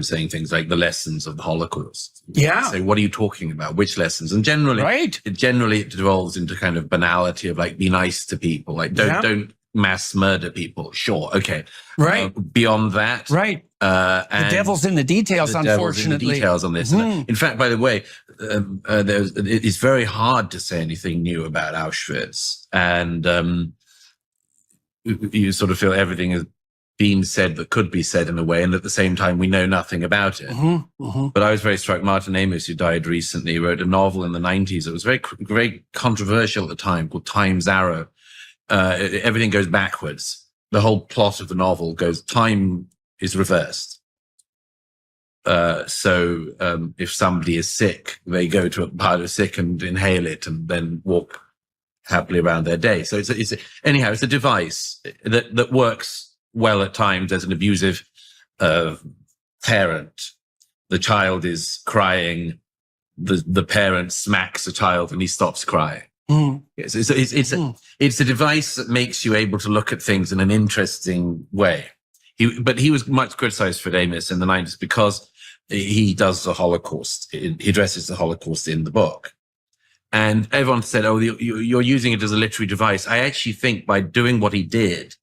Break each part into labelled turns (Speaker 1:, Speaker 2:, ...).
Speaker 1: time saying things like the lessons of the Holocaust.
Speaker 2: Yeah.
Speaker 1: Say, what are you talking about? Which lessons? And generally, it devolves into kind of banality of like, be nice to people. Like, don't mass murder people. Sure. Okay.
Speaker 2: Right.
Speaker 1: Beyond that.
Speaker 2: Right.
Speaker 1: And
Speaker 2: the devil's in the details, unfortunately.
Speaker 1: In the details on this. In fact, by the way, it's very hard to say anything new about Auschwitz. And you sort of feel everything has been said that could be said in a way. And at the same time, we know nothing about it. But I was very struck. Martin Amis, who died recently, wrote a novel in the 90s. It was very controversial at the time, called Time's Arrow. Everything goes backwards. The whole plot of the novel goes, time is reversed. So if somebody is sick, they go to a pile of sick and inhale it and then walk happily around their day. So it's a device that works well at times as an abusive parent. The child is crying. The parent smacks the child and he stops crying. Yes, it's a device that makes you able to look at things in an interesting way. But he was much criticized for Amis in the 90s because he does the Holocaust. He addresses the Holocaust in the book. And everyone said, oh, you're using it as a literary device. I actually think by doing what he did,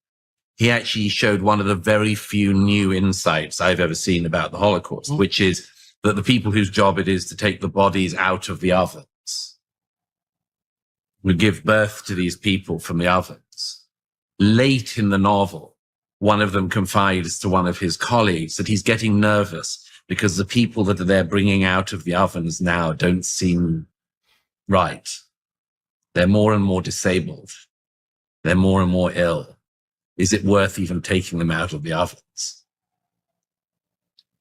Speaker 1: he actually showed one of the very few new insights I've ever seen about the Holocaust, which is that the people whose job it is to take the bodies out of the ovens would give birth to these people from the ovens. Late in the novel, one of them confides to one of his colleagues that he's getting nervous because the people that they're bringing out of the ovens now don't seem right. They're more and more disabled. They're more and more ill. Is it worth even taking them out of the ovens?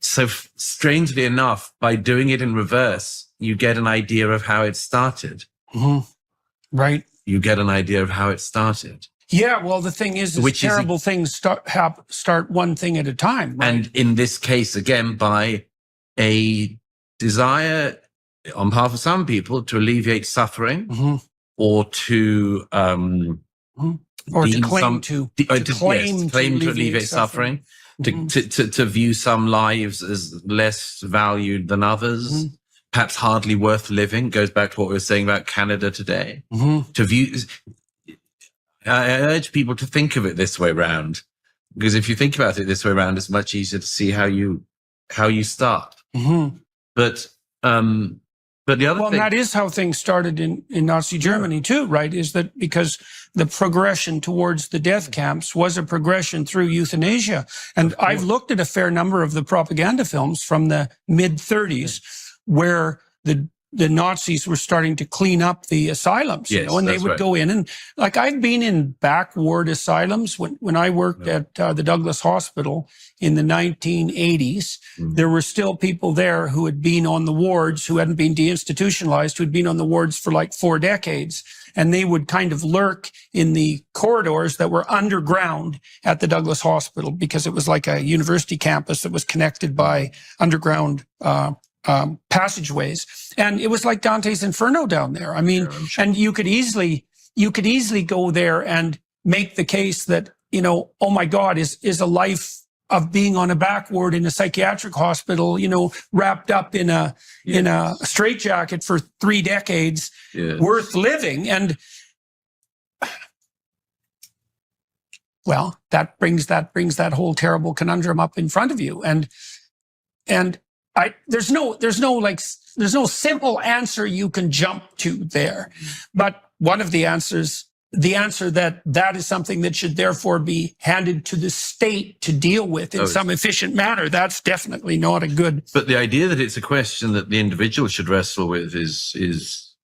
Speaker 1: So strangely enough, by doing it in reverse, you get an idea of how it started.
Speaker 2: Right.
Speaker 1: You get an idea of how it started.
Speaker 2: Yeah, well, the thing is terrible things start one thing at a time. Right?
Speaker 1: And in this case, again, by a desire on behalf of some people to alleviate suffering or to
Speaker 2: claim to
Speaker 1: alleviate suffering, to view some lives as less valued than others, perhaps hardly worth living, goes back to what we were saying about Canada today. To view, I urge people to think of it this way round, because if you think about it this way round, it's much easier to see how you start. But the other thing,
Speaker 2: that is how things started in Nazi Germany too, right? Is that because the progression towards the death camps was a progression through euthanasia. And I've looked at a fair number of the propaganda films from the mid-30s where the Nazis were starting to clean up the asylums, and they would go in and, like, I've been in backward asylums when I worked at the Douglas Hospital in the 1980s. There were still people there who had been on the wards, who hadn't been deinstitutionalized, who had been on the wards for like 4 decades. And they would kind of lurk in the corridors that were underground at the Douglas Hospital because it was like a university campus that was connected by underground passageways. And it was like Dante's Inferno down there. I mean, and you could easily go there and make the case that, oh my God, is a life of being on a back ward in a psychiatric hospital, wrapped up in a straitjacket for 3 decades, worth living. And well, that brings that whole terrible conundrum up in front of you. And there's no simple answer you can jump to there. But one of the answers, the answer that is something that should therefore be handed to the state to deal with in some efficient manner, that's definitely not a good.
Speaker 1: But the idea that it's a question that the individual should wrestle with is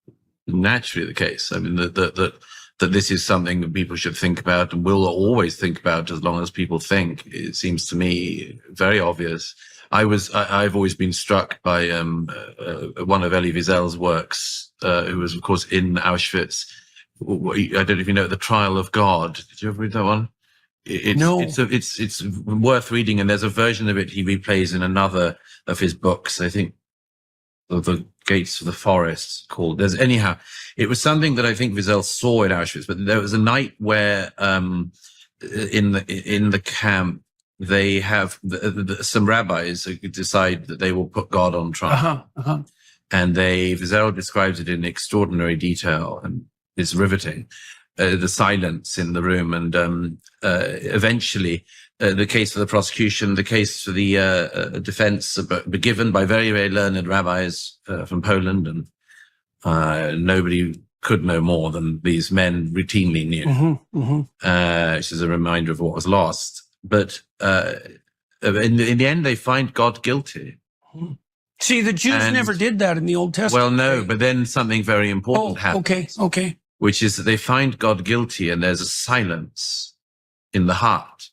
Speaker 1: naturally the case. I mean, that this is something that people should think about and will always think about as long as people think. It seems to me very obvious. I've always been struck by one of Elie Wiesel's works, who was, of course, in Auschwitz. I don't know if you know The Trial of God. Did you ever read that one?
Speaker 2: No.
Speaker 1: It's worth reading, and there's a version of it he replays in another of his books. I think The Gates of the Forest called. It was something that I think Wiesel saw in Auschwitz, but there was a night where in the camp they have some rabbis who decide that they will put God on trial. And Wiesel describes it in extraordinary detail, and it's riveting. The silence in the room, and eventually the case for the prosecution, the case for the defense, given by very, very learned rabbis from Poland, and nobody could know more than these men routinely knew, which is a reminder of what was lost. But in the end, they find God guilty.
Speaker 2: See, the Jews never did that in the Old Testament.
Speaker 1: Well, no, but then something very important happens.
Speaker 2: Okay.
Speaker 1: Which is that they find God guilty, and there's a silence in the heart.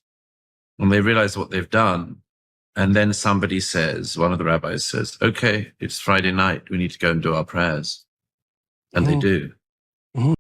Speaker 1: And they realize what they've done. And then somebody says, one of the rabbis says, okay, it's Friday night. We need to go and do our prayers. And they do.